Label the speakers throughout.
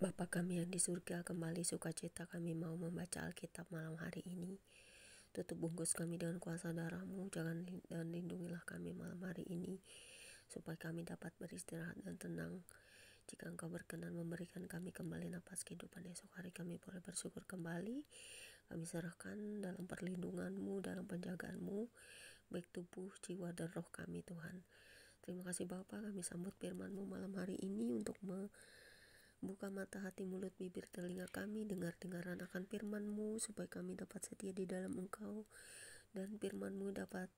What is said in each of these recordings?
Speaker 1: Bapa kami yang di surga, kembali sukacita kami mau membaca Alkitab malam hari ini. Tutup bungkus kami dengan kuasa darah-Mu, dan lindungilah kami malam hari ini, supaya kami dapat beristirahat dan tenang. Jika Engkau berkenan memberikan kami kembali napas kehidupan esok hari, kami boleh bersyukur kembali. Kami serahkan dalam perlindungan-Mu, dalam penjagaan-Mu, baik tubuh, jiwa, dan roh kami, Tuhan. Terima kasih Bapa, kami sambut firman-Mu malam hari ini untuk buka mata hati, mulut, bibir, telinga kami, dengar-dengaran akan firman-Mu, supaya kami dapat setia di dalam Engkau, dan firman-Mu dapat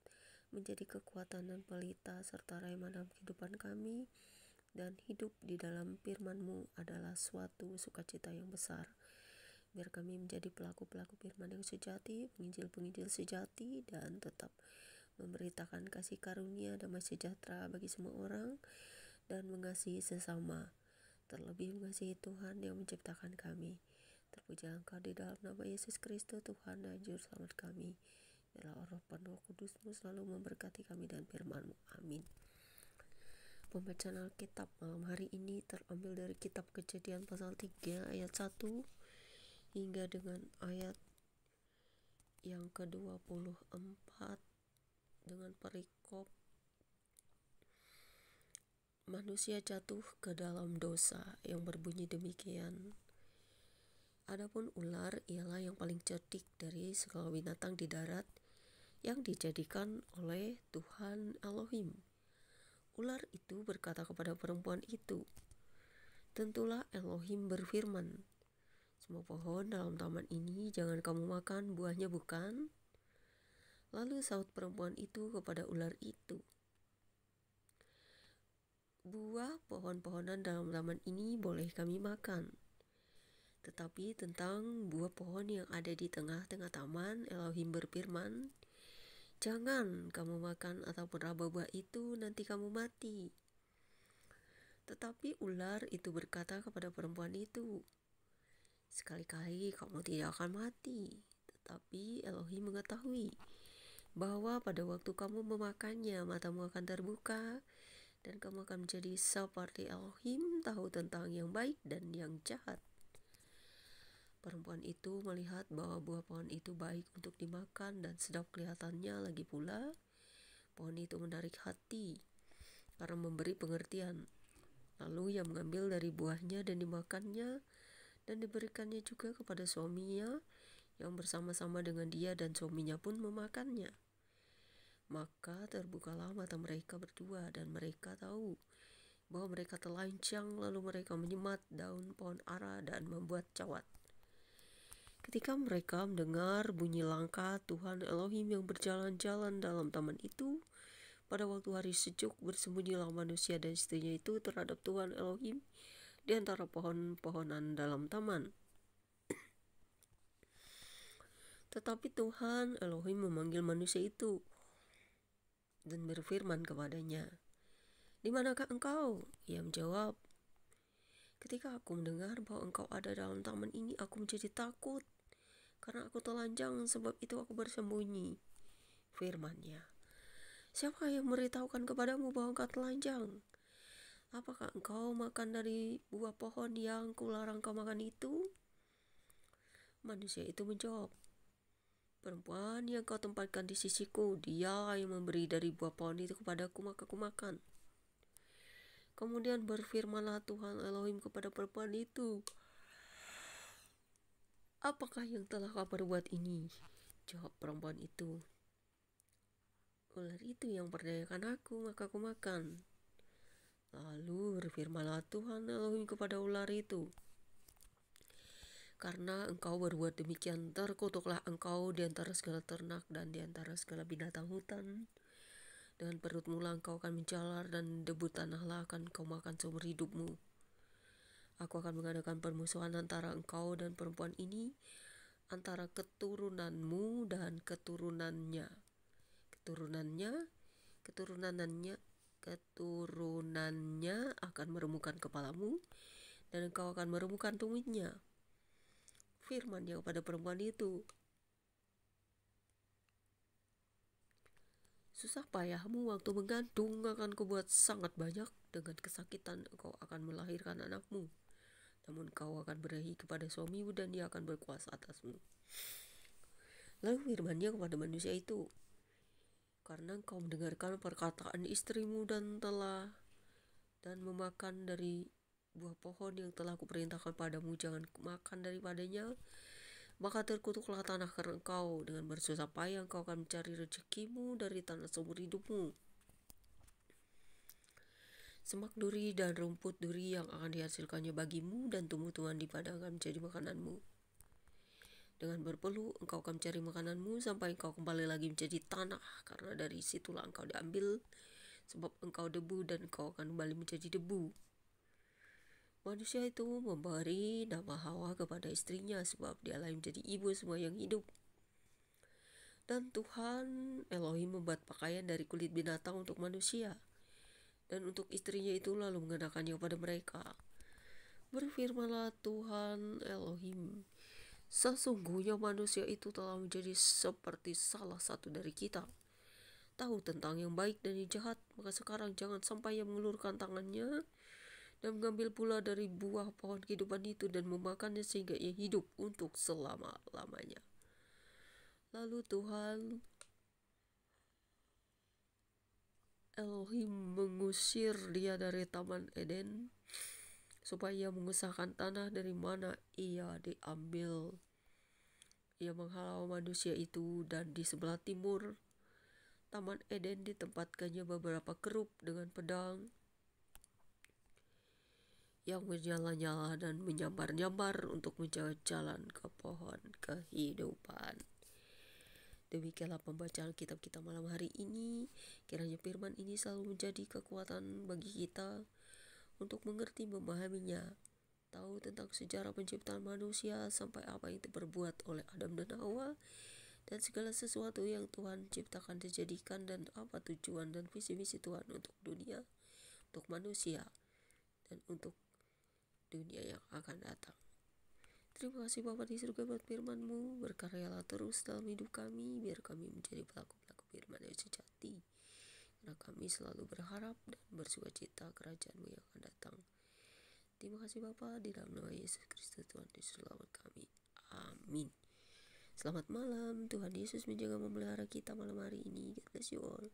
Speaker 1: menjadi kekuatan dan pelita serta rema dalam kehidupan kami, dan hidup di dalam firman-Mu adalah suatu sukacita yang besar. Biar kami menjadi pelaku-pelaku firman yang sejati, penginjil-penginjil sejati, dan tetap memberitakan kasih karunia, damai sejahtera bagi semua orang, dan mengasihi sesama, terlebih mengasihi Tuhan yang menciptakan kami. Terpujilah Engkau di dalam nama Yesus Kristus, Tuhan dan Juru Selamat kami. Biarlah Roh penuh Kudus-Mu selalu memberkati kami dan firman-Mu. Amin. Pembacaan Alkitab malam hari ini terambil dari kitab Kejadian pasal 3 ayat 1 hingga dengan ayat yang ke-24 dengan perikop manusia jatuh ke dalam dosa yang berbunyi demikian. Adapun ular ialah yang paling cerdik dari segala binatang di darat yang dijadikan oleh Tuhan Elohim. Ular itu berkata kepada perempuan itu, "Tentulah Elohim berfirman, semua pohon dalam taman ini jangan kamu makan buahnya, bukan?" Lalu sahut perempuan itu kepada ular itu, "Buah pohon-pohonan dalam taman ini boleh kami makan. Tetapi tentang buah pohon yang ada di tengah-tengah taman, Elohim berfirman, jangan kamu makan ataupun raba buah itu, nanti kamu mati." Tetapi ular itu berkata kepada perempuan itu, "Sekali-kali kamu tidak akan mati. Tetapi Elohim mengetahui bahwa pada waktu kamu memakannya, matamu akan terbuka, dan kamu akan menjadi seperti Elohim, tahu tentang yang baik dan yang jahat." Perempuan itu melihat bahwa buah pohon itu baik untuk dimakan dan sedap kelihatannya, lagi pula pohon itu menarik hati karena memberi pengertian. Lalu ia mengambil dari buahnya dan dimakannya, dan diberikannya juga kepada suaminya yang bersama-sama dengan dia, dan suaminya pun memakannya. Maka terbukalah mata mereka berdua, dan mereka tahu bahwa mereka telanjang, lalu mereka menyemat daun pohon ara dan membuat cawat. Ketika mereka mendengar bunyi langkah Tuhan Elohim yang berjalan-jalan dalam taman itu, pada waktu hari sejuk, bersembunyilah manusia dan istrinya itu terhadap Tuhan Elohim di antara pohon-pohonan dalam taman. Tetapi Tuhan Elohim memanggil manusia itu dan berfirman kepadanya, "Di manakah engkau?" Ia menjawab, "Ketika aku mendengar bahwa engkau ada dalam taman ini, aku menjadi takut, karena aku telanjang, sebab itu aku bersembunyi." Firman-Nya, "Siapa yang memberitahukan kepadamu bahwa engkau telanjang? Apakah engkau makan dari buah pohon yang kularang kau makan itu?" Manusia itu menjawab, "Perempuan yang kau tempatkan di sisiku, dia yang memberi dari buah pohon itu kepadaku, maka aku makan." Kemudian berfirmanlah Tuhan Elohim kepada perempuan itu, "Apakah yang telah kau perbuat ini?" Jawab perempuan itu, "Ular itu yang memperdayakan aku, maka aku makan." Lalu berfirmanlah Tuhan Elohim kepada ular itu, "Karena engkau berbuat demikian, terkutuklah engkau di antara segala ternak dan di antara segala binatang hutan. Dengan perutmu lah engkau akan menjalar, dan debu tanahlah akan kau makan seumur hidupmu. Aku akan mengadakan permusuhan antara engkau dan perempuan ini, antara keturunanmu dan keturunannya. Keturunannya akan meremukkan kepalamu, dan engkau akan meremukkan tumitnya." Firman-Nya kepada perempuan itu, "Susah payahmu waktu mengandung akan kubuat sangat banyak, dengan kesakitan engkau akan melahirkan anakmu. namun kau akan berahi kepada suamimu dan dia akan berkuasa atasmu. Lalu firman-Nya kepada manusia itu, karena engkau mendengarkan perkataan istrimu dan memakan dari buah pohon yang telah kuperintahkan padamu, jangan makan daripadanya, maka terkutuklah tanah karena engkau, dengan bersusah payah engkau akan mencari rezekimu dari tanah seumur hidupmu. Semak duri dan rumput duri yang akan dihasilkannya bagimu, dan tumbuh-tumbuhan di padang akan menjadi makananmu. Dengan berpeluh engkau akan mencari makananmu sampai engkau kembali lagi menjadi tanah, karena dari situlah engkau diambil, sebab engkau debu dan engkau akan kembali menjadi debu. Manusia itu memberi nama Hawa kepada istrinya, sebab dialah yang menjadi ibu semua yang hidup. Dan Tuhan Elohim membuat pakaian dari kulit binatang untuk manusia, dan untuk istrinya itu lalu mengenakannya kepada mereka. Berfirmanlah Tuhan Elohim, sesungguhnya manusia itu telah menjadi seperti salah satu dari kita, tahu tentang yang baik dan yang jahat. Maka sekarang jangan sampai ia mengulurkan tangannya dan mengambil pula dari buah pohon kehidupan itu dan memakannya sehingga ia hidup untuk selama-lamanya. Lalu Tuhan Elohim mengusir dia dari Taman Eden, supaya ia mengusahakan tanah dari mana ia diambil. Ia menghalau manusia itu, dan di sebelah timur Taman Eden ditempatkannya beberapa kerup dengan pedang yang menyala-nyala dan menyambar-nyambar untuk menjaga jalan ke pohon kehidupan. Demikianlah pembacaan kitab kita malam hari ini. Kiranya firman ini selalu menjadi kekuatan bagi kita untuk mengerti, memahaminya, tahu tentang sejarah penciptaan manusia sampai apa yang diperbuat oleh Adam dan Hawa, dan segala sesuatu yang Tuhan ciptakan dijadikan, dan apa tujuan dan visi misi Tuhan untuk dunia, untuk manusia, dan untuk dunia yang akan datang. Terima kasih Bapa di surga buat firman-Mu. Berkaryalah terus dalam hidup kami, biar kami menjadi pelaku-pelaku firman yang sejati, karena kami selalu berharap dan bersukacita kerajaan-Mu yang akan datang. Terima kasih Bapa, di dalam nama Yesus Kristus Tuhan Yesus selamat kami. Amin. Selamat malam, Tuhan Yesus menjaga memelihara kita malam hari ini. God bless you all.